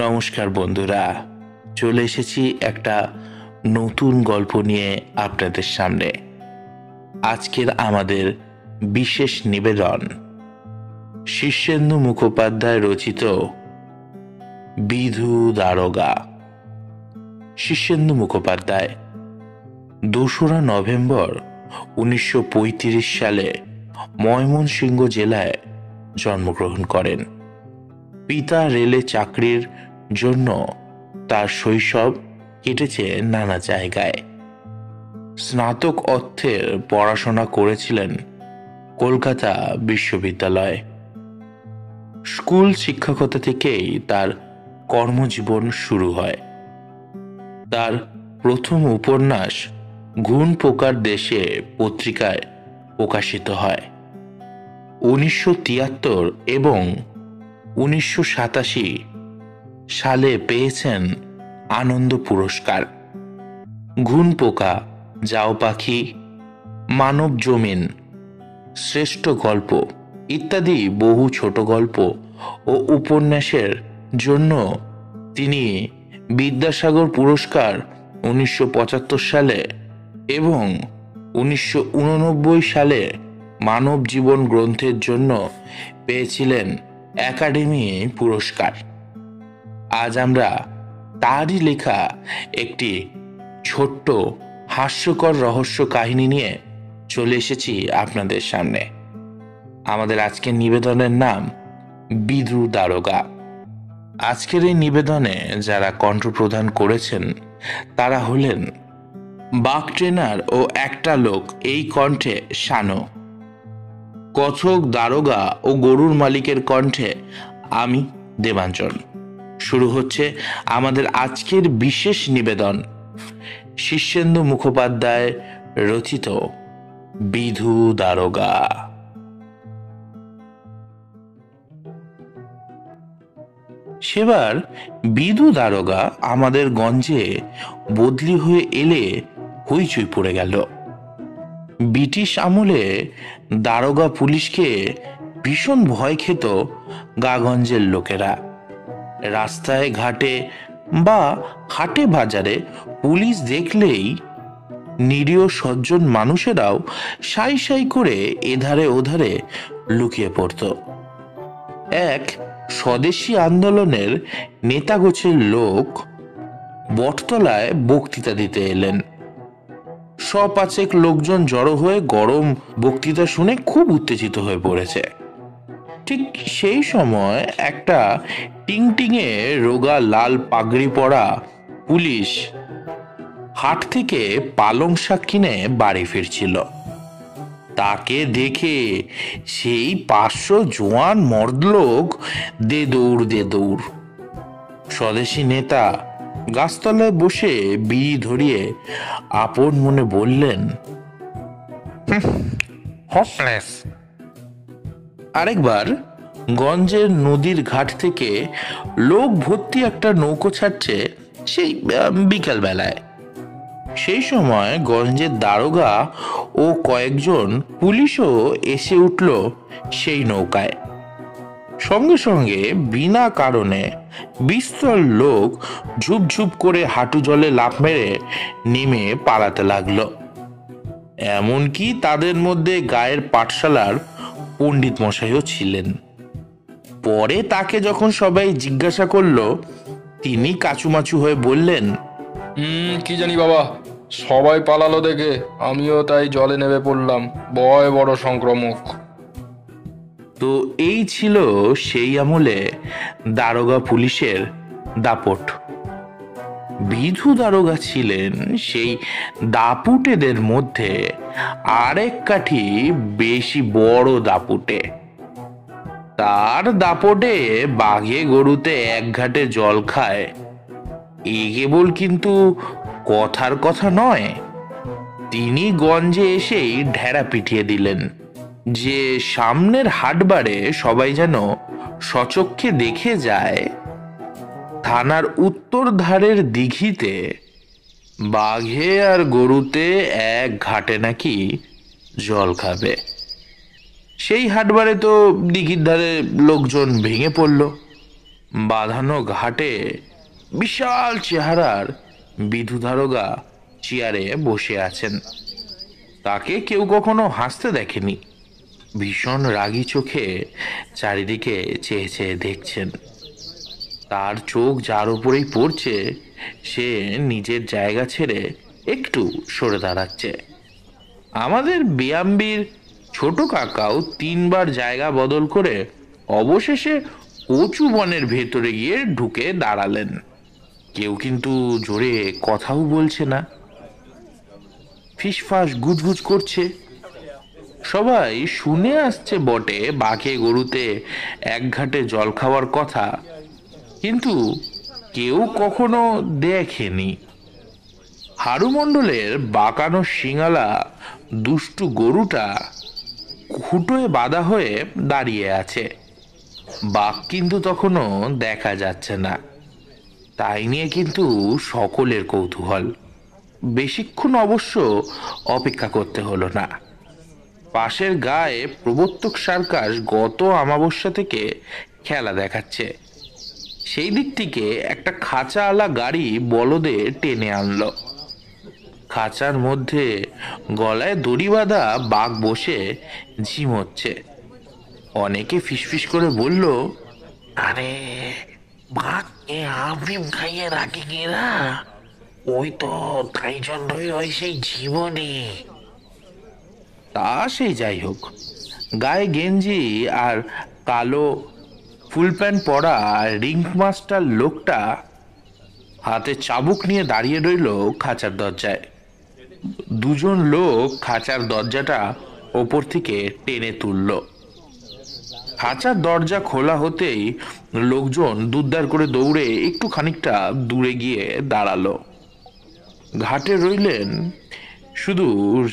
নমস্কার বন্ধুরা, চলে এসেছি একটা নতুন গল্প নিয়ে আপনাদের সামনে। আজকের আমাদের বিশেষ নিবেদন শীর্ষেন্দু মুখোপাধ্যায় রচিত বিধু দারোগা। শীর্ষেন্দু মুখোপাধ্যায় ২রা নভেম্বর ১৯৩৫ সালে ময়মনসিংহ জেলায় জন্মগ্রহণ করেন। পিতা রেলে চাকরির জন্য তার শৈশব কেটেছে নানা জায়গায়। স্নাতক অর্থের পড়াশোনা করেছিলেন কলকাতা বিশ্ববিদ্যালয়ে। স্কুল শিক্ষকতা থেকেই তার কর্মজীবন শুরু হয়। তার প্রথম উপন্যাস ঘুণ পোকার দেশে পত্রিকায় প্রকাশিত হয়। ১৯৭৩ এবং ১৯৮৭ সালে পেয়েছেন আনন্দ পুরস্কার। ঘুণ পোকা, যাও পাখি, মানব জমিন, শ্রেষ্ঠ গল্প ইত্যাদি বহু ছোট গল্প ও উপন্যাসের জন্য তিনি বিদ্যাসাগর পুরস্কার ১৯৭৫ সালে এবং ১৯৮৯ সালে মানব জীবন গ্রন্থের জন্য পেয়েছিলেন একাডেমি পুরস্কার। আজ আমরা তারই লেখা একটি ছোট্ট হাস্যকর রহস্য কাহিনী নিয়ে চলে এসেছি আপনাদের সামনে। আমাদের আজকের নিবেদনের নাম বিধু দারোগা। আজকের এই নিবেদনে যারা কণ্ঠ প্রদান করেছেন তারা হলেন বাঘ ট্রেনার ও একটা লোক, এই কণ্ঠে শানো। কথক দারোগা ও গরুর মালিকের কণ্ঠে আমি দেবাঞ্জন। শুরু হচ্ছে আমাদের আজকের বিশেষ নিবেদন শীর্ষেন্দু মুখোপাধ্যায় রচিত বিধু দারোগা। সেবার বিধু দারোগা আমাদের গঞ্জে বদলি হয়ে এলে হইচই পড়ে গেল। ব্রিটিশ আমলে দারোগা পুলিশকে ভীষণ ভয় খেত গাগঞ্জের লোকেরা। রাস্তায় ঘাটে বা হাটে বাজারে পুলিশ দেখলেই নিরীহ সজ্জন মানুষেরাও সাই সাই করে এধারে ওধারে লুকিয়ে পড়ত। এক স্বদেশী আন্দোলনের নেতাগোছের লোক বটতলায় বক্তৃতা দিতে এলেন। পাঁচেক লোকজন জড়ো হয়ে গরম বক্তৃতা শুনে খুব উত্তেজিত হয়ে পড়েছে। ঠিক সেই সময় একটা টিংটিঙে রোগা লাল পাগড়ি পরা পুলিশ হাট থেকে পালং শাক কিনে বাড়ি ফিরছিল। তাকে দেখে সেই ৫০০ জোয়ান মর্দলোক দে দৌড়। স্বদেশী নেতা গাছতলায় বসে বিড়ি ধরিয়ে আপন মনে বললেন, হপলেস। আরেকবার গঞ্জের নদীর ঘাট থেকে লোক ভর্তি একটা নৌকো ছাড়ছে সেই বিকাল বেলায়। সেই সময় গঞ্জের দারোগা ও কয়েকজন পুলিশও এসে উঠল সেই নৌকায়। সঙ্গে সঙ্গে বিনা কারণে বিস্তর লোক ঝুপঝুপ করে হাঁটু জলে লাফ মেরে নেমে পালাতে লাগলো। এমনকি তাদের মধ্যে গায়ের পাঠশালার পণ্ডিত মশাইও ছিলেন। পরে তাকে যখন সবাই জিজ্ঞাসা করলো, তিনি কাচুমাচু হয়ে বললেন, কি জানি বাবা, সবাই পালালো দেখে আমিও তাই জলে নেমে পড়লাম, ভয় বড় সংক্রামক। তো এই ছিল সেই আমলে দারোগা পুলিশের দাপট। বিধু দারোগা ছিলেন সেই দাপুটেদের মধ্যে আরেক কাঠি বেশি বড় দাপুটে। তার দাপটে বাঘে গরুতে এক ঘাটে জল খায়, এ কেবল কিন্তু কথার কথা নয়। তিনি গঞ্জে এসেই ঢেড়া পিটিয়ে দিলেন যে সামনের হাটবারে সবাই যেন সচক্ষে দেখে যায় থানার উত্তর ধারের দিঘিতে বাঘে আর গরুতে এক ঘাটে নাকি জল খাবে। সেই হাটবারে তো দিঘির ধারে লোকজন ভেঙে পড়ল। বাঁধানো ঘাটে বিশাল চেহারার বিধু দারোগা চেয়ারে বসে আছেন। তাকে কেউ কখনো হাসতে দেখেনি। ভীষণ রাগী চোখে চারিদিকে চেয়ে চেয়ে দেখছেন। তার চোখ যার উপরেই পড়ছে সে নিজের জায়গা ছেড়ে একটু সরে দাঁড়াচ্ছে। আমাদের বিয়াম্বির ছোট কাকাও 3বার জায়গা বদল করে অবশেষে কচু বনের ভেতরে গিয়ে ঢুকে দাঁড়ালেন। কেউ কিন্তু জোরে কথাও বলছে না, ফিসফাস গুজগুজ করছে। সবাই শুনে আসছে বটে বাঘে গরুতে এক ঘাটে জল খাওয়ার কথা, কিন্তু কেউ কখনো দেখেনি। হারু মণ্ডলের বাঁকানো শিঙালা দুষ্টু গরুটা খুঁটোয় বাঁধা হয়ে দাঁড়িয়ে আছে। বাঘ কিন্তু তখনো দেখা যাচ্ছে না। তাই নিয়ে কিন্তু সকলের কৌতূহল। বেশিক্ষণ অবশ্য অপেক্ষা করতে হলো না। পাশের গায়ে প্রবর্তক সার্কাস গত অমাবস্যা থেকে খেলা দেখাচ্ছে। সেই দিক থেকে একটা খাঁচাওয়ালা গাড়ি বলদে টেনে আনলো। খাঁচার মধ্যে গলায় দড়ি বাঁধা বাঘ বসে ঝিমোচ্ছে। অনেকে ফিসফিস করে বলল, আরে বাঘকে আফিম খাইয়ে রাখি কিনা, ওই তো তাই জন্যই ওই সেই জীবনী। তা সেই যাই হোক, গায়ে গেঞ্জি আর কালো ফুল প্যান্ট পরা রিংক মাস্টার লোকটা হাতে চাবুক নিয়ে দাঁড়িয়ে রইল খাঁচার দরজায়। দুজন লোক খাঁচার দরজাটা ওপর থেকে টেনে তুলল। খাঁচার দরজা খোলা হতেই লোকজন দুদ্দার করে দৌড়ে একটু খানিকটা দূরে গিয়ে দাঁড়ালো। ঘাটে রইলেন শুধু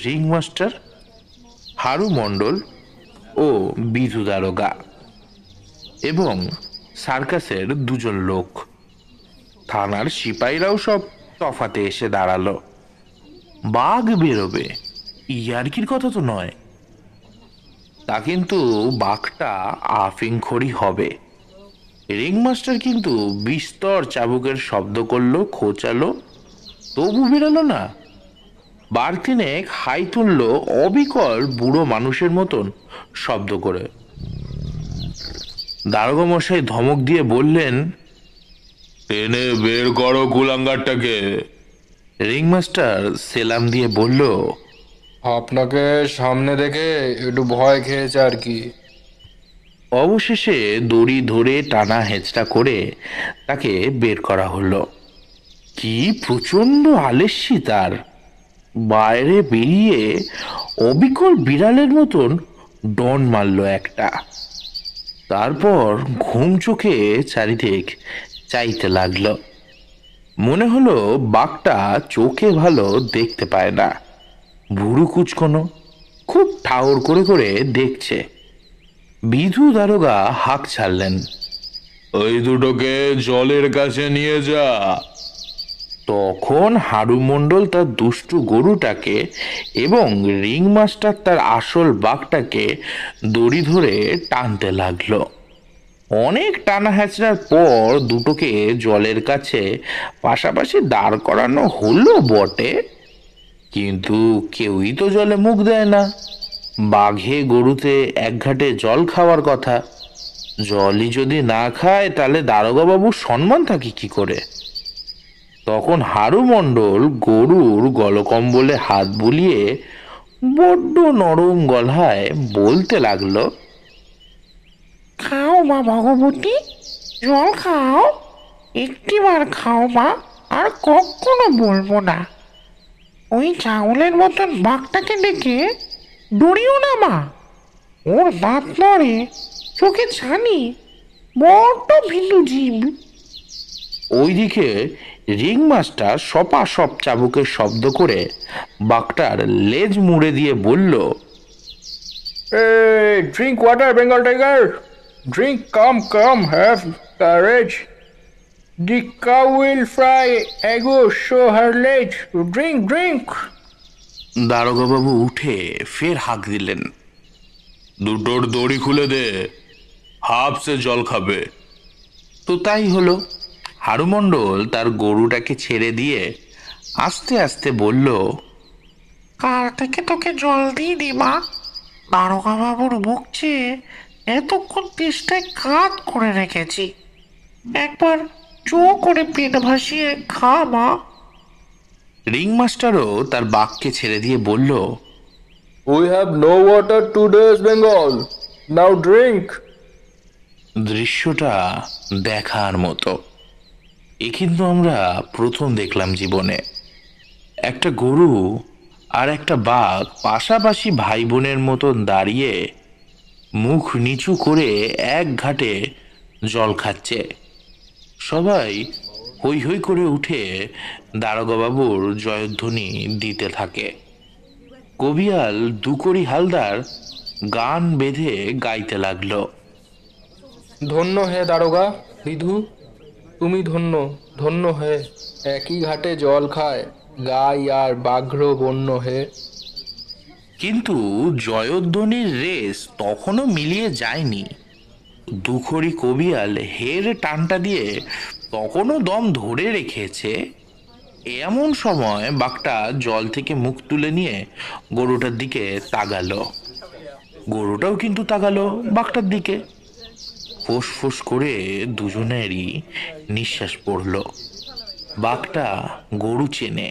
রিং মাস্টার, হারু মণ্ডল ও বিধু দারোগা এবং সার্কাসের 2জন লোক। থানার সিপাহীরাও সব তফাতে এসে দাঁড়ালো। বাঘ বেরোবে, ইয়ার্কির কথা তো নয়। তা কিন্তু বাঘটা আফিংখোরি হবে। রিংমাস্টার কিন্তু বিস্তর চাবুকের শব্দ করলো, খোঁচালো, তবু বেরোলো না। বার তিনেক হাই তুলল অবিকল বুড়ো মানুষের মতন শব্দ করে। দারোগা মশাই ধমক দিয়ে বললেন, টেনে বের করো কুলাঙ্গারটাকে। রিংমাস্টার সেলাম দিয়ে বলল, আপনাকে সামনে দেখে একটু ভয় খেয়েছে আর কি। অবশেষে দড়ি ধরে টানা হেঁচড়া করে তাকে বের করা হলো। কি প্রচন্ড আলস্যি তার! বাইরে বেরিয়ে অবিকল বিড়ালের মতন ডন মারল একটা। তারপর ঘুম চোখে চারিদিক চাইতে লাগলো। মনে হলো বাঘটা চোখে ভালো দেখতে পায় না, ভুরু কুচকোনো, খুব ঠাউর করে করে দেখছে। বিধু দারোগা হাঁক ছাড়লেন, ওই দুটোকে জলের কাছে নিয়ে যা। তখন হারু মণ্ডল তার দুষ্টু গরুটাকে এবং রিং মাস্টার তার আসল বাঘটাকে দড়ি ধরে টানতে লাগলো। অনেক টানা হ্যাচড়ার পর দুটোকে জলের কাছে পাশাপাশি দাঁড় করানো হলো বটে, কিন্তু কেউই তো জলে মুখ দেয় না। বাঘে গরুতে এক ঘাটে জল খাওয়ার কথা, জলই যদি না খায় তাহলে দারোগা বাবুর সম্মান থাকে কি করে? তখন হারু মণ্ডল গরুর গলকম্বলে হাত বুলিয়ে বড্ড নরম গলায় বলতে লাগলো, খাও মা ভগবতী, জল খাও, একটিবার খাও মা, আর কখনো বলবো না। ওই চাউলের মতন বাঘটাকে ডেকে ডরিও না মা, ওর দাঁত নড়ে, চোখে ছানি, বড্ড ভিলু জীব। ওইদিকে রিং মাস্টার সপাসপ চাবুকের শব্দ করে বাঘটার লেজ মুড়ে দিয়ে বলল, Hey, drink water, Bengal tiger. Drink, come, come, have courage. The cow will fry ago, show her legs. Drink, drink. দারোগাবাবু উঠে ফের হাঁক দিলেন, দুটোর দড়ি খুলে দে, হাফসে জল খাবে। তো তাই হলো। হারুমণ্ডল তার গরুটাকে ছেড়ে দিয়ে আস্তে আস্তে বলল, কাল থেকে তোকে জল দিয়ে দিবা। দারোগা বাবুর মুখ চেয়ে এতক্ষণ তেষ্টায় কাত করে রেখেছি। একবার চো করে পেট ভাসিয়ে খা মা। রিংমাস্টারও তার বাঘকে ছেড়ে দিয়ে বলল, We have no water today, Bengal. Now drink. দৃশ্যটা দেখার মতো। এ কিন্তু আমরা প্রথম দেখলাম জীবনে। একটা গরু আর একটা বাঘ পাশাপাশি ভাই বোনের মতন দাঁড়িয়ে মুখ নিচু করে এক ঘাটে জল খাচ্ছে। সবাই হৈ হৈ করে উঠে দারোগাবাবুর জয়ধ্বনি দিতে থাকে। কবিয়াল দুকড়ি হালদার গান বেঁধে গাইতে লাগলো, ধন্য হে দারোগা বিধু, তুমি ধন্য, ধন্য হে। একই ঘাটে জল খায় গাই আর বাঘ্র বন্য হে। কিন্তু জয়ধ্বনির রেস তখনও মিলিয়ে যায়নি। দুখড়ি কবিয়াল হের টানটা দিয়ে তখনও দম ধরে রেখেছে। এমন সময় বাঘটা জল থেকে মুখ তুলে নিয়ে গরুটার দিকে তাকালো। গরুটাও কিন্তু তাকালো বাঘটার দিকে। ফোঁস ফোঁস করে দুজনেরই নিঃশ্বাস পড়ল। বাঘটা গরু চেনে।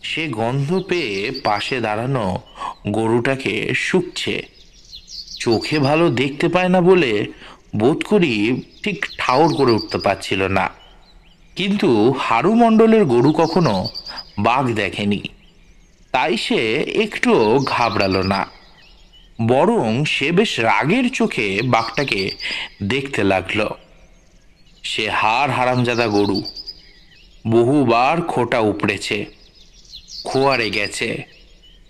সে গন্ধ পেয়ে পাশে দাঁড়ানো গরুটাকে শুকছে। চোখে ভালো দেখতে পায় না বলে বোধ করি ঠিক ঠাউর করে উঠতে পারছিল না। কিন্তু হারু মণ্ডলের গরু কখনো বাঘ দেখেনি, তাই সে একটুও ঘাবড়ালো না। বরং সে বেশ রাগের চোখে বাঘটাকে দেখতে লাগলো। সে হারামজাদা গরু, বহুবার খোঁটা উপড়েছে, খোয়ারে গেছে,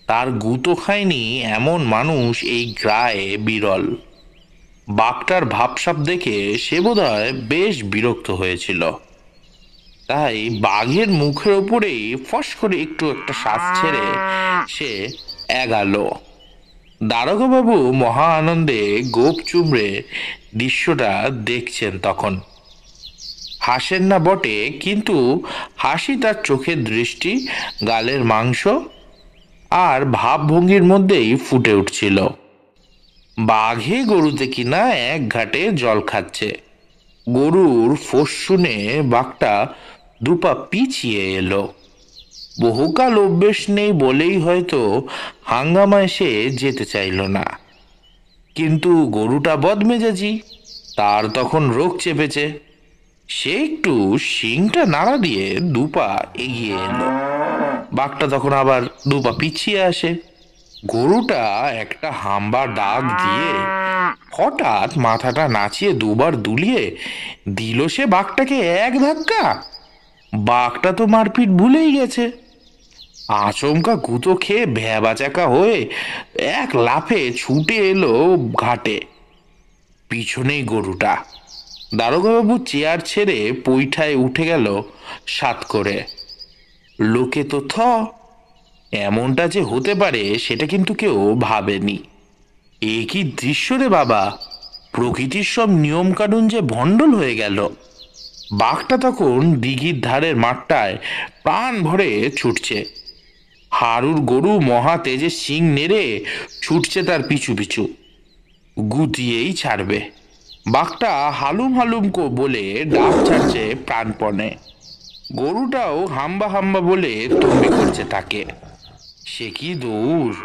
তার গুঁতো খায়নি এমন মানুষ এই গ্রায়ে বিরল। বাঘটার ভাবসাব দেখে সে বোধহয় বেশ বিরক্ত হয়েছিল। তাই বাঘের মুখের ওপরেই ফস করে একটু একটা শ্বাস ছেড়ে সে এগালো। দারোগাবাবু মহা আনন্দে গোপ চুমড়ে দৃশ্যটা দেখছেন তখন। হাসেন না বটে, কিন্তু হাসি তার চোখের দৃষ্টি, গালের মাংস আর ভাবভঙ্গির মধ্যেই ফুটে উঠছিল। বাঘে গরুতে কিনা এক ঘাটে জল খাচ্ছে। গরুর ফোঁস শুনে বাঘটা দুপা পিছিয়ে এলো। বহুকাল অভ্যেস নেই বলেই হয়তো হাঙ্গামায় সে যেতে চাইল না। কিন্তু গরুটা বদমেজাজি, তার তখন রোগ চেপেছে। সে একটু শিংটা নাড়া দিয়ে দুপা এগিয়ে এলো। বাঘটা তখন আবার দুপা পিছিয়ে আসে। গরুটা একটা হাম্বা ডাক দিয়ে হঠাৎ মাথাটা নাচিয়ে দুবার দুলিয়ে দিল সে বাঘটাকে এক ধাক্কা। বাঘটা তো মারপিট ভুলেই গেছে। আচমকা গুঁতো খেয়ে ভ্যাবাচাকা হয়ে এক লাফে ছুটে এলো ঘাটে। পিছনেই গরুটা। দারোগাবাবু চেয়ার ছেড়ে পৈঠায় উঠে গেল সাত করে। লোকে তো এমনটা যে হতে পারে সেটা কিন্তু কেউ ভাবেনি। এ কি দৃশ্য রে বাবা! প্রকৃতির সব নিয়ম কানুন যে ভণ্ডল হয়ে গেল। বাঘটা তখন দিঘির ধারের মাঠটায় প্রাণ ভরে ছুটছে। হারুর গরু মহা তেজে শিং নেড়ে ছুটছে তার পিছু পিছু, গুতিয়েই ছাড়বে। বাঘটা হালুম হালুম বলে ডাক ছাড়ছে প্রাণপণে। গরুটাও হাম্বা হাম্বা বলে তম্বি করছে তাকে। সে কি দৌড়!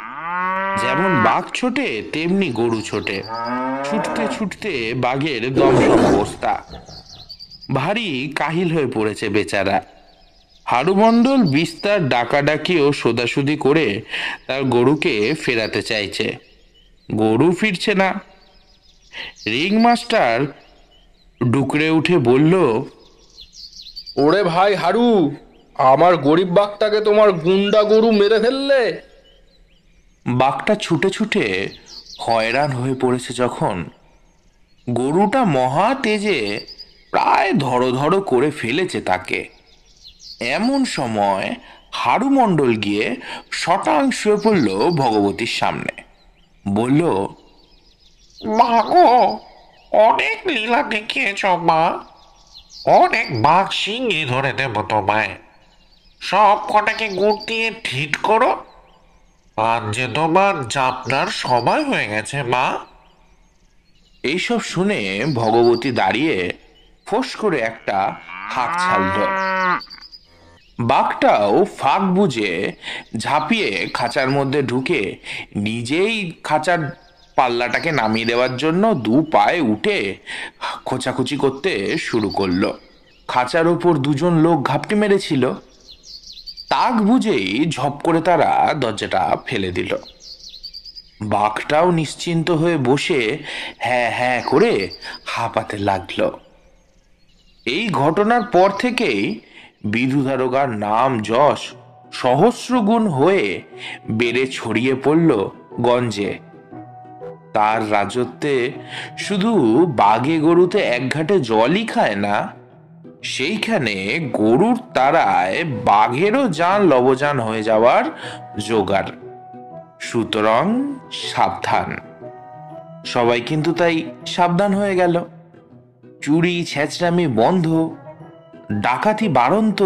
যেমন বাঘ ছোটে তেমনি গরু ছোটে। ছুটতে ছুটতে বাঘের দমসম অবস্থা। ভারী কাহিল হয়ে পড়েছে বেচারা। হারুমণ্ডল বিস্তার ডাকাডাকি ও সোদাসুদি করে তার গরুকে ফেরাতে চাইছে। গরু ফিরছে না। রিংমাস্টার ডুকরে উঠে বলল, ওরে ভাই হারু, আমার গরিব বাঘটাকে তোমার গুন্ডা গরু মেরে ফেললে। বাঘটা ছুটে ছুটে হয়রান হয়ে পড়েছে যখন, গরুটা মহা তেজে প্রায় ধড়ো করে ফেলেছে তাকে। এমন সময় হারু মণ্ডল গিয়ে শটাং শুয়ে পড়ল ভগবতীর সামনে, বলল, মা গো, অনেক লীলা দেখিয়েছ মা, অনেক বাঘ সিংহে ধরে দেব তোমায়। সব কটাকে গুড় দিয়ে ঠিক করো, আজ যে তোমার জাপনার সময় হয়ে গেছে মা। এইসব শুনে ভগবতী দাঁড়িয়ে ফোঁস করে একটা হাঁক ছাড়ল। বাঘটাও ফাঁক বুঝে ঝাঁপিয়ে খাঁচার মধ্যে ঢুকে নিজেই খাঁচার পাল্লাটাকে নামিয়ে দেওয়ার জন্য দু পায়ে উঠে খোঁচাখুচি করতে শুরু করলো। খাঁচার ওপর দুজন লোক ঘাপটি মেরেছিল, তাক বুঝেই ঝপ করে তারা দরজাটা ফেলে দিল। বাঘটাও নিশ্চিন্ত হয়ে বসে হ্যাঁ হ্যাঁ করে হাঁপাতে লাগলো। এই ঘটনার পর থেকেই বিধু দারোগার নাম যশ সহস্র গুণ হয়ে বেড়ে ছড়িয়ে পড়ল গঞ্জে। তার রাজত্বে শুধু বাঘে গরুতে এক ঘাটে জলই খায় না, সেইখানে গরুর তাড়ায় বাঘেরও জান লবজান হয়ে যাওয়ার জোগাড়। সুতরাং সাবধান। সবাই কিন্তু তাই সাবধান হয়ে গেল। চুরি ছেঁচড়ামি বন্ধ, ডাকাতি বাড়ন্ত,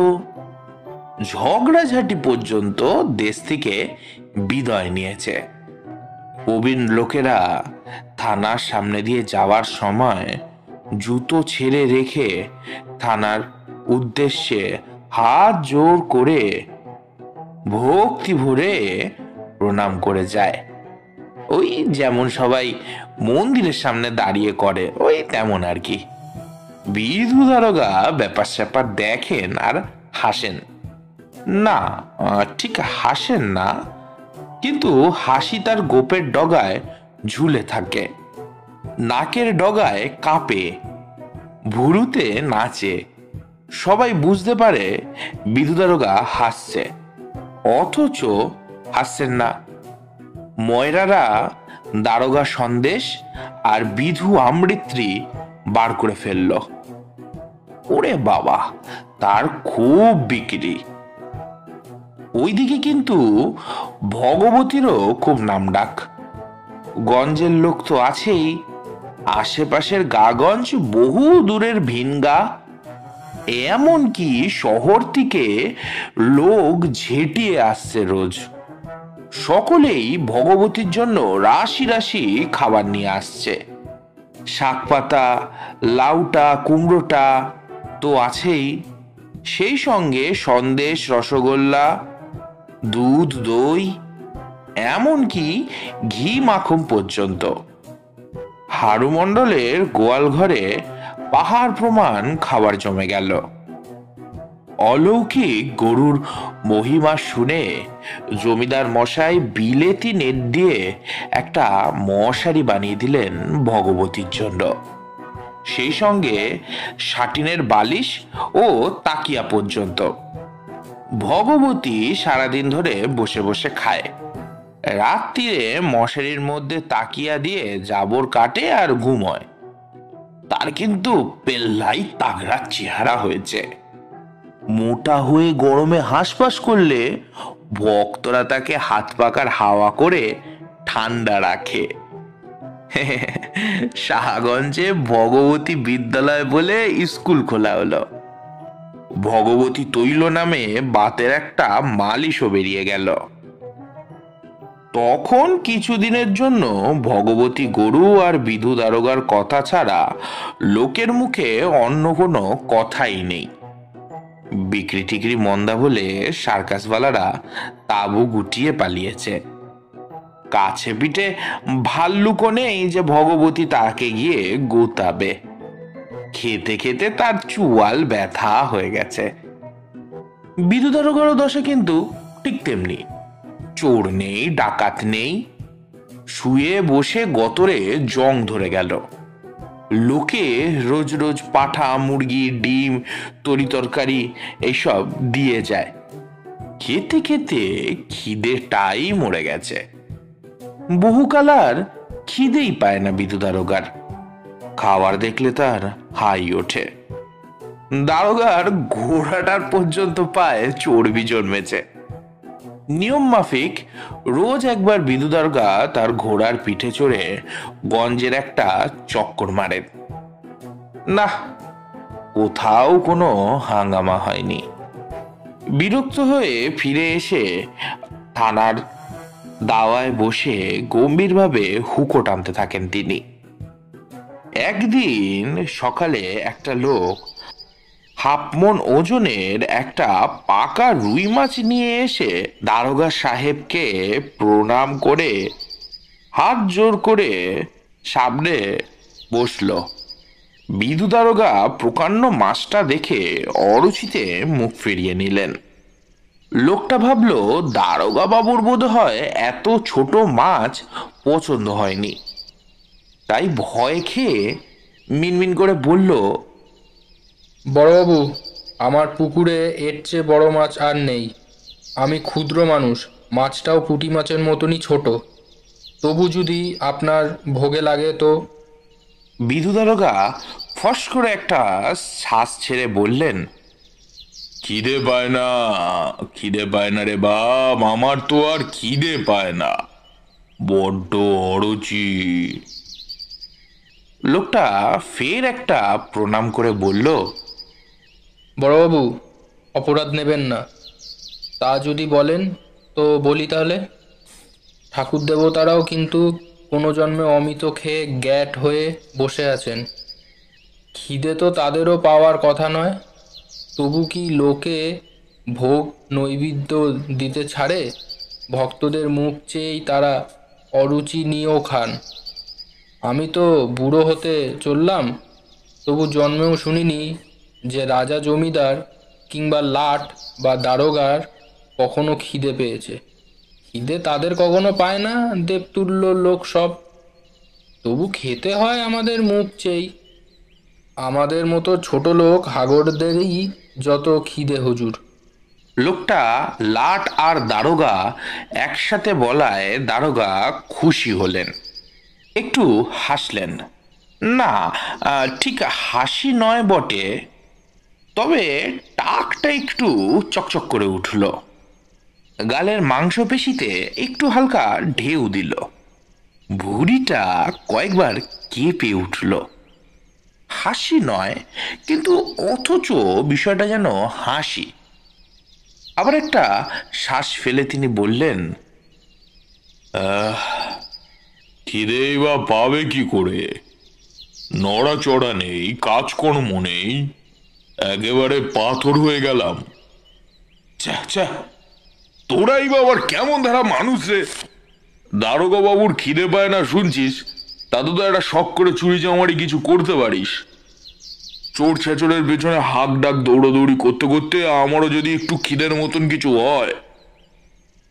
ঝগড়াঝাটি পর্যন্ত দেশ থেকে বিদায় নিয়েছে। প্রবীণ লোকেরা থানার সামনে দিয়ে যাওয়ার সময় জুতো ছেড়ে রেখে থানার উদ্দেশ্যে হাত জোর করে ভক্তি ভরে প্রণাম করে যায়। ওই যেমন সবাই মন্দিরের সামনে দাঁড়িয়ে করে, ওই তেমন আর কি। বিধু দারোগা ব্যাপার স্যাপার দেখেন আর হাসেন না, ঠিক হাসেন না, কিন্তু হাসি তার গোপের ডগায় ঝুলে থাকে, নাকের ডগায় কাঁপে, ভুরুতে নাচে। সবাই বুঝতে পারে বিধু দারোগা হাসছে, অথচ হাসছেন না। ময়রারা দারোগা সন্দেশ আর বিধু আমৃত্রি বার করে ফেলল। ওরে বাবা, তার খুব বিক্রি। ওইদিকে কিন্তু ভগবতীরও খুব নামডাক। গঞ্জের লোক তো আছেই, আশেপাশের গাগঞ্জ বহু দূরের ভিনগা, এমনকি শহর থেকে লোক ঝেঁটিয়ে আসছে রোজ। সকলেই ভগবতীর জন্য রাশি রাশি খাবার নিয়ে আসছে। শাক পাতা, লাউটা, কুমড়োটা তো আছেই, সেই সঙ্গে সন্দেশ, রসগোল্লা, দুধ, দই, এমনকি ঘি মাখন পর্যন্ত। হারু মণ্ডলের গোয়াল ঘরে পাহাড় প্রমাণ খাবার জমে গেল। অলৌকিক গরুর মহিমা শুনে জমিদার মশাই বিলেতি নেট দিয়ে একটা মশারি বানিয়ে দিলেন ভগবতীর জন্য, সেই সঙ্গে সাটিনের বালিশ ও তাকিয়া পর্যন্ত। ভগবতী সারাদিন ধরে বসে বসে খায়, রাত্রিরে মশারির মধ্যে তাকিয়া দিয়ে জাবর কাটে আর ঘুমোয়। তার কিন্তু পেল্লাই তাগড়া চেহারা হয়েছে। মোটা হয়ে গরমে হাঁসফাঁস করলে ভক্তরা তাকে হাত পাকার হাওয়া করে ঠান্ডা রাখে। শাহগঞ্জে ভগবতী বিদ্যালয় বলে স্কুল খোলা হলো। ভগবতী তৈল নামে বাতের একটা মালিশও বেরিয়ে গেল। তখন কিছুদিনের জন্য ভগবতী গরু আর বিধু দারোগার কথা ছাড়া লোকের মুখে অন্য কোনো কথাই নেই। বিক্রি টিক্রি মন্দা বলে সার্কাসওয়ালারা তাঁবু গুটিয়ে পালিয়েছে। কাছে পিঠে ভাল্লুকও নেই যে ভগবতী তাকে গিয়ে গোতাবে। খেতে খেতে তার চুয়াল ব্যথা হয়ে গেছে। বিধু দারোগারও দশা কিন্তু ঠিক তেমনি। চোর নেই, ডাকাত নেই, শুয়ে বসে গতরে জং ধরে গেল। লোকে রোজ রোজ পাঠা, মুরগি, ডিম, তরি তরকারি এইসব দিয়ে যায়। খেতে খেতে খিদেটাই মরে গেছে। বহুকাল আর খিদেই পায় না বিধু দারোগার। খাবার দেখলে তার হাই ওঠে। দারোগার ঘোড়াটার পর্যন্ত পায়ে চর্বি জন্মেছে। নিয়ম মাফিক রোজ একবার বিধু দারোগা তার ঘোড়ার পিঠে চড়ে গঞ্জের একটা চক্কর মারেন। না, কোথাও কোনো হাঙ্গামা হয়নি। বিরক্ত হয়ে ফিরে এসে থানার দাওয়ায় বসে গম্ভীরভাবে হুঁকো টানতে থাকেন তিনি। একদিন সকালে একটা লোক হাফমন ওজনের একটা পাকা রুই মাছ নিয়ে এসে দারোগা সাহেবকে প্রণাম করে হাত জোর করে সামনে বসলো। বিধু দারোগা প্রকাণ্ড মাছটা দেখে অরুচিতে মুখ ফিরিয়ে নিলেন। লোকটা ভাবলো দারোগা বাবুর বোধ হয় এত ছোট মাছ পছন্দ হয়নি, তাই ভয় খেয়ে মিনমিন করে বলল, বড়বাবু, আমার পুকুরে এর চেয়ে বড় মাছ আর নেই। আমি ক্ষুদ্র মানুষ, মাছটাও পুঁটি মাছের মতনই ছোট। তবু যদি আপনার ভোগে লাগে তো। বিধু দারোগা ফস করে একটা শ্বাস ছেড়ে বললেন, খিদে পায় না, খিদে পায় না রে বাপ, আমার তো আর খিদে পায় না, বড্ড অরুচি। লোকটা ফের একটা প্রণাম করে বলল, বড়বাবু, অপরাধ নেবেন না। তা যদি বলেন তো বলি তাহলে। ঠাকুর দেবতারাও কিন্তু কোনো জন্মে অমিত খেয়ে গ্যাট হয়ে বসে আছেন। খিদে তো তাদেরও পাওয়ার কথা নয়, তবু কি লোকে ভোগ নৈবেদ্য দিতে ছাড়ে? ভক্তদের মুখ চেয়েই তারা অরুচি নিয়েও খান। আমি তো বুড়ো হতে চললাম, তবু জন্মেও শুনিনি যে রাজা জমিদার কিংবা লাট বা দারোগার কখনো খিদে পেয়েছে। খিদে তাদের কখনো পায় না, দেবতুল্য লোক সব। তবু খেতে হয় আমাদের মুখ চেয়েই। আমাদের মতো ছোট লোক হাগরদেরই যত খিদে হুজুর। লোকটা লাট আর দারোগা একসাথে বলায় দারোগা খুশি হলেন, একটু হাসলেন। না, ঠিক হাসি নয় বটে, তবে টাকটা একটু চকচক করে উঠল। গালের মাংসপেশিতে একটু হালকা ঢেউ দিল। ভুঁড়িটা কয়েকবার কেঁপে উঠল। হাসি নয়, কিন্তু অথচ বিষয়টা যেন হাসি। আবার একটা শ্বাস ফেলে তিনি বললেন, খিদেই বা পাবে কি করে, নড়াচড়া নেই, কাজকর্ম নেই, একেবারে পাথর হয়ে গেলাম। তোরাই বা আবার কেমন ধারা মানুষ রে! দারোগা বাবুর খিদে পায় না শুনছিস, তাতে তো একটা শখ করে চুরি চামারি কিছু করতে পারিস। চোর ছেচড়ের পেছনে হাঁক ডাক দৌড়াদৌড়ি করতে করতে আমারও যদি একটু খিদের মতন কিছু হয়।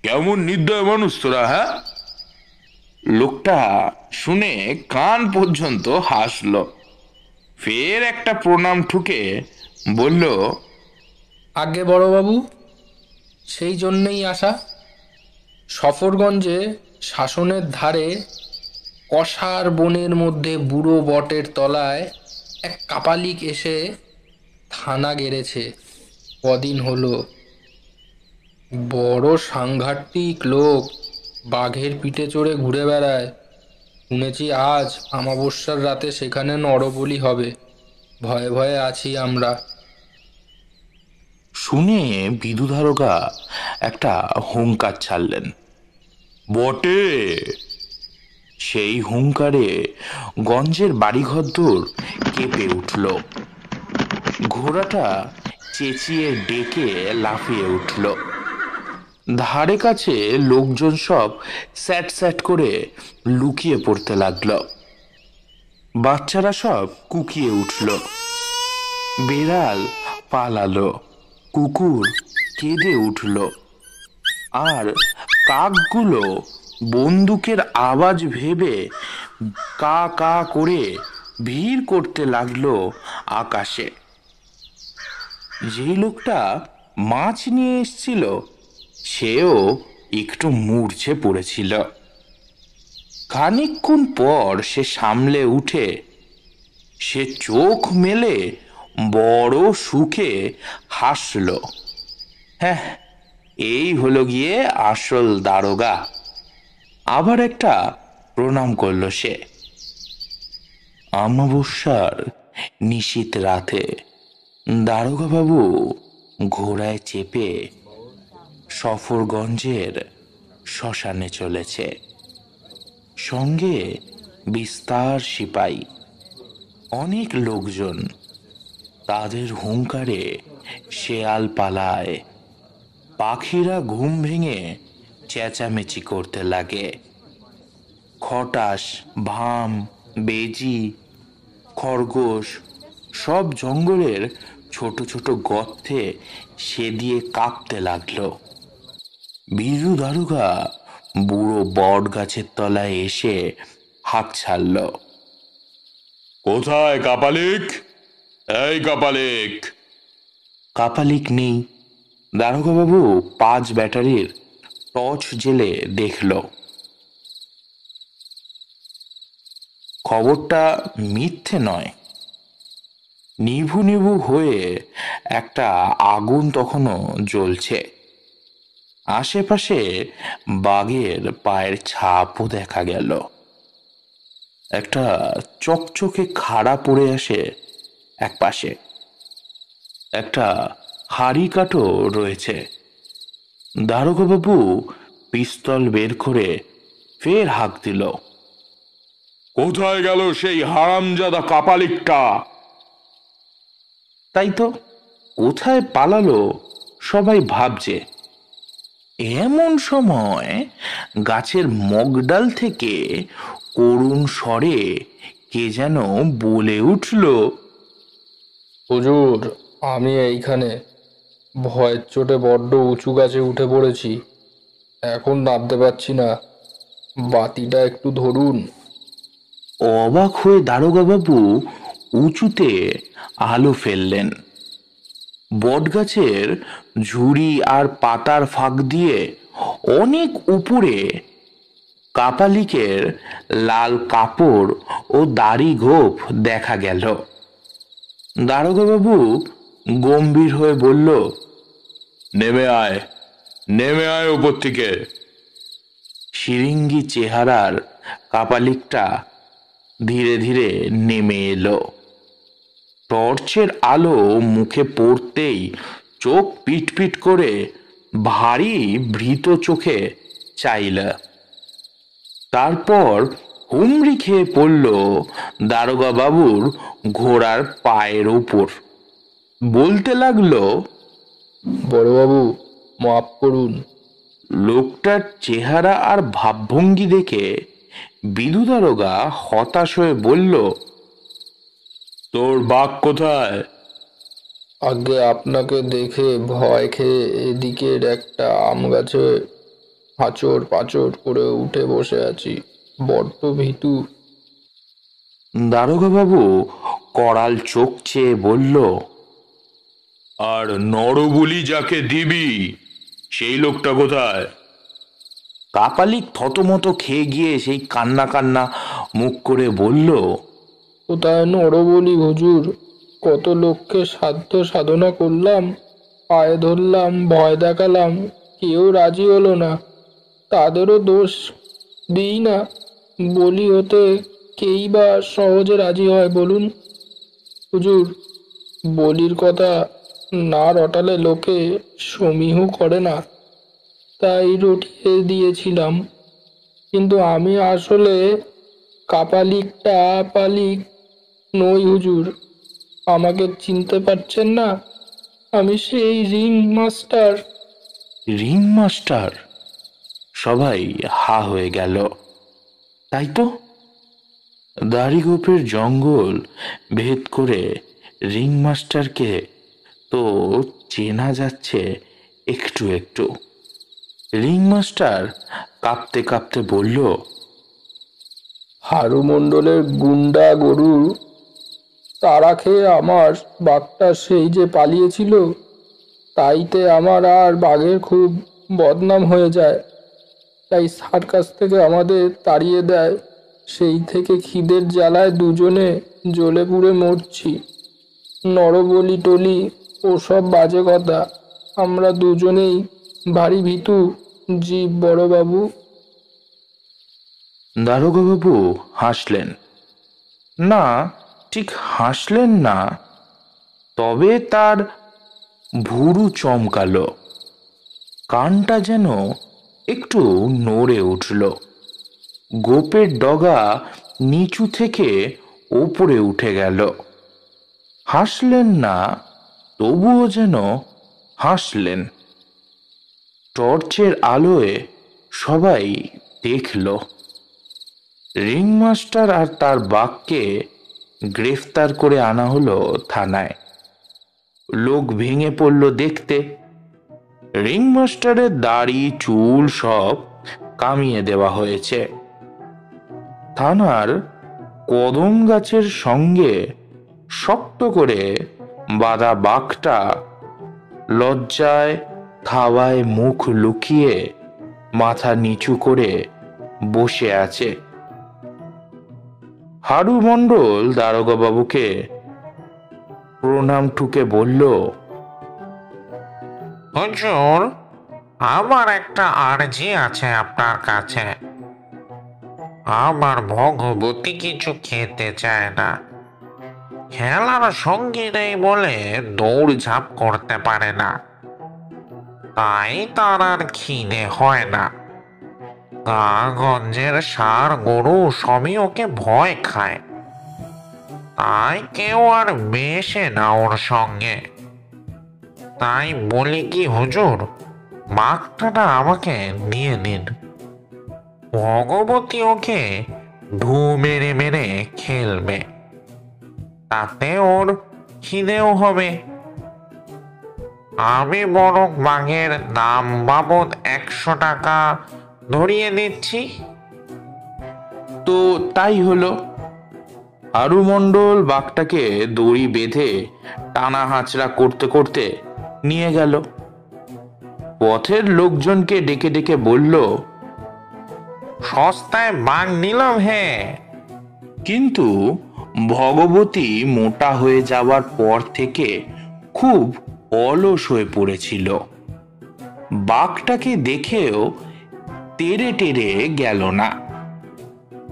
কেমন নির্দয় মানুষ তোরা, হ্যাঁ? লোকটা শুনে কান পর্যন্ত হাসল, ফের একটা প্রণাম ঠুকে বলল, আগে বড়বাবু, সেই জন্যেই আসা। সফরগঞ্জে শাসনের ধারে কষার বনের মধ্যে বুড়ো বটের তলায় এক কাপালিক এসে থানা গেড়েছে কদিন হলো। বড় সাংঘাতিক লোক, বাঘের পিঠে চড়ে ঘুরে বেড়ায়। শুনেছি আজ আমাবস্যার রাতে সেখানে নরবলি হবে। ভয়ে ভয়ে আছি আমরা। শুনে বিধু দারোগা একটা হুঙ্কার ছাড়লেন। বটে! সেই হুঙ্কারে গঞ্জের বাড়িঘরদোর কেঁপে উঠল। ঘোড়াটা চেঁচিয়ে ডেকে লাফিয়ে উঠল। ধারে কাছে লোকজন সব স্যাট স্যাট করে লুকিয়ে পড়তে লাগলো। বাচ্চারা সব কুকিয়ে উঠল। বেড়াল পালালো, কুকুর কেঁদে উঠল, আর কাকগুলো বন্দুকের আওয়াজ ভেবে কা কা করে ভিড় করতে লাগলো আকাশে। যেই লোকটা মাছ নিয়ে এসছিল সেও একটু মূর্ছে পড়েছিল। খানিকক্ষণ পর সে সামলে উঠে সে চোখ মেলে বড় সুখে হাসল। হ্যাঁ, এই হলো গিয়ে আসল দারোগা। আবার একটা প্রণাম করল সে। অমাবস্যার নিশীথ রাতে দারোগা বাবু ঘোড়ায় চেপে সফরগঞ্জের শ্মশানে চলেছে। সঙ্গে বিস্তার সিপাই, অনেক লোকজন। তাদের হুঙ্কারে শেয়াল পালায়, পাখিরা ঘুম ভেঙে চেঁচামেচি করতে লাগে। খটাস, ভাম, বেজি, খরগোশ সব জঙ্গলের ছোট ছোট গর্তে সে দিয়ে কাঁপতে লাগলো। বিজু দারোগা বুড়ো বট গাছের তলায় এসে হাঁক ছাড়ল। কোথায় কাপালিক? এই কাপালিক! কাপালিক নেই। দারোগা বাবু 5 ব্যাটারির টর্চ জেলে দেখল। খবরটা মিথ্যে নয়। নিভু নিভু হয়ে একটা আগুন তখনও জ্বলছে। আশেপাশে বাঘের পায়ের ছাপও দেখা গেল। একটা চকচকে খাড়া পড়ে আসে এক পাশে। একটা হাড়ি কাঠও রয়েছে। দারোগা বাবু পিস্তল বের করে ফের হাঁক দিল। কোথায় গেল সেই হারামজাদা কাপালিকটা? তাই তো, কোথায় পালালো সবাই ভাবছে। এমন সময় গাছের মগডাল থেকে করুণ স্বরে কে যেন বলে উঠল। হুজুর, আমি এইখানে ভয়ের চোটে বড্ড উঁচু গাছে উঠে পড়েছি, এখন নামতে পারছি না, বাতিটা একটু ধরুন। অবাক হয়ে দারোগা বাবু উঁচুতে আলো ফেললেন। বটগাছের ঝুড়ি আর পাতার ফাঁক দিয়ে অনেক উপরে কাপালিকের লাল কাপড় ও দাড়ি গোঁফ দেখা গেল। দারোগা বাবু গম্ভীর হয়ে বলল, নেমে আয়, নেমে আয় উপর থেকে। শিরিঙ্গি চেহারার কাপালিকটা ধীরে ধীরে নেমে এলো। টর্চের আলো মুখে পড়তেই চোখ পিটপিট করে ভারী ভীত চোখে চাইল। তারপর হুমড়ি খেয়ে পড়ল দারোগা বাবুর ঘোড়ার পায়ের উপর। বলতে লাগলো, বড়বাবু, মাফ করুন। লোকটার চেহারা আর ভাবভঙ্গি দেখে বিধু দারোগা হতাশ হয়ে বলল, তোর বাঘ কোথায়? আগে আপনাকে দেখে ভয় খেয়ে এদিকের একটা আম গাছে হাঁচড় পাঁচড় করে উঠে বসে আছি, বড্ড ভীতু। দারোগা বাবু করাল চোখ চেয়ে বলল, আর নরবলি যাকে দিবি সেই লোকটা কোথায়? কাপালিক থতমত খেয়ে গিয়ে সেই কান্না কান্না মুখ করে বলল, কোথায় নরবলি হুজুর? কত লোককে সাধ্য সাধনা করলাম, পায়ে ধরলাম, ভয় দেখালাম, কেউ রাজি হলো না। তাদেরও দোষ দিই না, বলি হতে কেই বা সহজে রাজি হয় বলুন হুজুর? বলির কথা না রটালে লোকে সমীহ করে না, তাই রটিয়ে দিয়েছিলাম। কিন্তু আমি আসলে কাপালিক নই হুজুর, আমাকে চিনতে পারছেন না? আমি সেই রিং মাস্টার। Ring master? সবাই হা হয়ে গেল। তাই তো, দাড়িগোপের জঙ্গল ভেদ করে রিং মাস্টারকে তো চেনা যাচ্ছে একটু একটু। রিং মাস্টার কাঁপতে কাঁপতে বলল, হারু মণ্ডলের গুন্ডা গরু তাড়া খেয়ে আমার বাঘটা সেই যে পালিয়েছিল, তাইতে আমার আর বাঘের খুব বদনাম হয়ে যায়। তাই সার্কাস থেকে আমাদের তাড়িয়ে দেয়। সেই থেকে খিদের জ্বালায় দুজনে জ্বলে পুড়ে মরছি। নরবলি টলি ওসব বাজে কথা। আমরা দুজনেই ভারী ভীতু জীব বড়বাবু। দারোগাবাবু হাসলেন। না, ঠিক হাসলেন না, তবে তার ভুরু চমকালো, কানটা যেন একটু নড়ে উঠল, গোপের ডগা নিচু থেকে ওপরে উঠে গেল। হাসলেন না, তবুও যেন হাসলেন। টর্চের আলোয় সবাই দেখল রিংমাস্টার আর তার বাঘকে গ্রেফতার করে আনা হলো থানায়। লোক ভেঙে পড়ল দেখতে। রিংমাস্টারের দাড়ি চুল সব কামিয়ে দেওয়া হয়েছে। থানার কদম গাছের সঙ্গে শক্ত করে বাঁধা বাঘটা লজ্জায় থাবায় মুখ লুকিয়ে মাথা নিচু করে বসে আছে। হারু মণ্ডল দারোগাবাবুকে প্রণাম ঠুকে বলল, হুজুর, আমার একটা আর্জি আছে আপনার কাছে। আমার ভগবতী কিছু খেতে চায় না। খেলার সঙ্গী নেই বলে দৌড়ঝাঁপ করতে পারে না, তাই তার আর খিদে হয় না। গঞ্জের ষাঁড় গরু সবই ওকে ভয় খায়, তাই কেউ আর মেশে না ওর সঙ্গে। তাই বলি কি হুজুর, বাঘটা আমাকে দিয়ে দিন। ভগবতী ওকে ঢু মেরে মেরে খেলবে, তাতে ওর খিদেও হবে। আমি বরং বাঘের দাম বাবদ 100 টাকা ধরিয়ে দিচ্ছি। তো তাই হলো। হারু মণ্ডল বাঘটাকে দড়ি বেঁধে টানা হাঁচড়া করতে করতে নিয়ে গেল। পথের লোকজনকে ডেকে ডেকে বলল, সস্তায় বাঘ নিলাম হে। কিন্তু ভগবতী মোটা হয়ে যাওয়ার পর থেকে খুব অলস হয়ে পড়েছিল। বাঘটাকে দেখেও তেড়ে টেড়ে গেল না,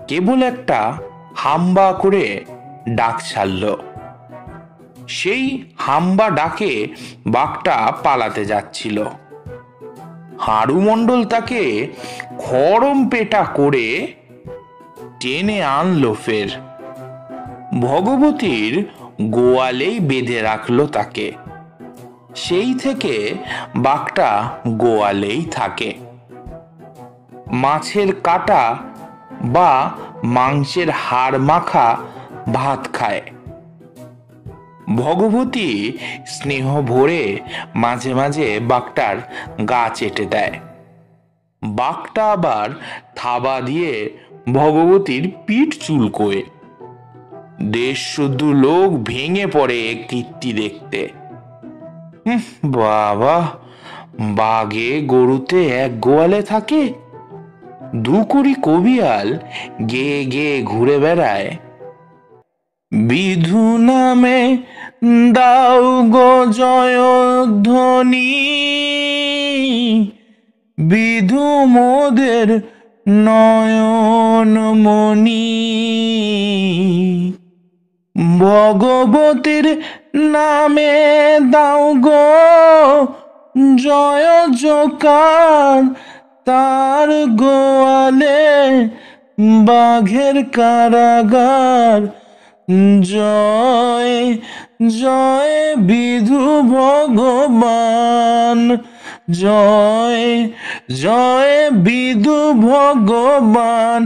কেবল একটা হাম্বা করে ডাক ছাড়ল। সেই হাম্বা ডাকে বাঘটা পালাতে যাচ্ছিল। হারু মণ্ডল তাকে খড়ম পেটা করে টেনে আনলো ফের। ভগবতীর গোয়ালেই বেঁধে রাখলো তাকে। সেই থেকে বাঘটা গোয়ালেই থাকে। মাছের কাটা বা মাংসের হাড় মাখা ভাত খায়। ভগবতী স্নেহ ভরে মাঝে মাঝে বাঘটার গা চেটে দেয়। বাঘটা আবার থাবা দিয়ে ভগবতীর পিঠ চুলকোয়। দেশ শুদ্ধ লোক ভেঙে পড়ে কীর্তি দেখতে। বাবা, বাঘে গরুতে এক গোয়ালে থাকে, দুকুড়ি কবিয়াল গেয়ে গেয়ে ঘুরে বেড়ায়। বিধু নামে দাও গো জয়ধ্বনি, বিধু মোদের নয়নমণি। ভগবতীর নামে দাও গো জয় জোকার, তার গোয়ালে বাঘের কারাগার। জয় জয় বিধু ভগবান, জয় জয় বিধু ভগবান।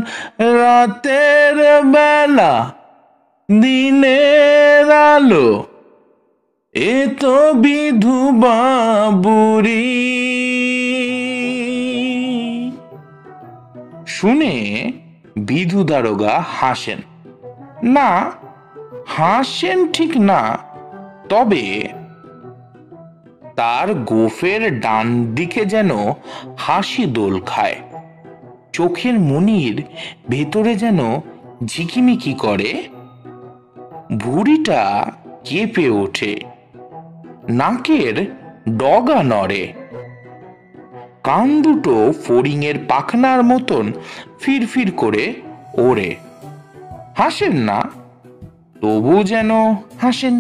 রাতের বেলা দিনের আলো, এ তো বিধু বাবুরি। শুনে বিধু দারোগা হাসেন। না, হাসেন ঠিক না, তবে তার গোফের ডান দিকে যেন হাসি দোল খায়। চোখের মনির ভেতরে যেন ঝিকিমিকি করে। ভুঁড়িটা কেঁপে ওঠে, নাকের ডগা নড়ে, কান দুটো ফড়িংয়ের পাখনার মতন ফিরফির করে ওড়ে। হাসেন না, তবু যেন হাসেন।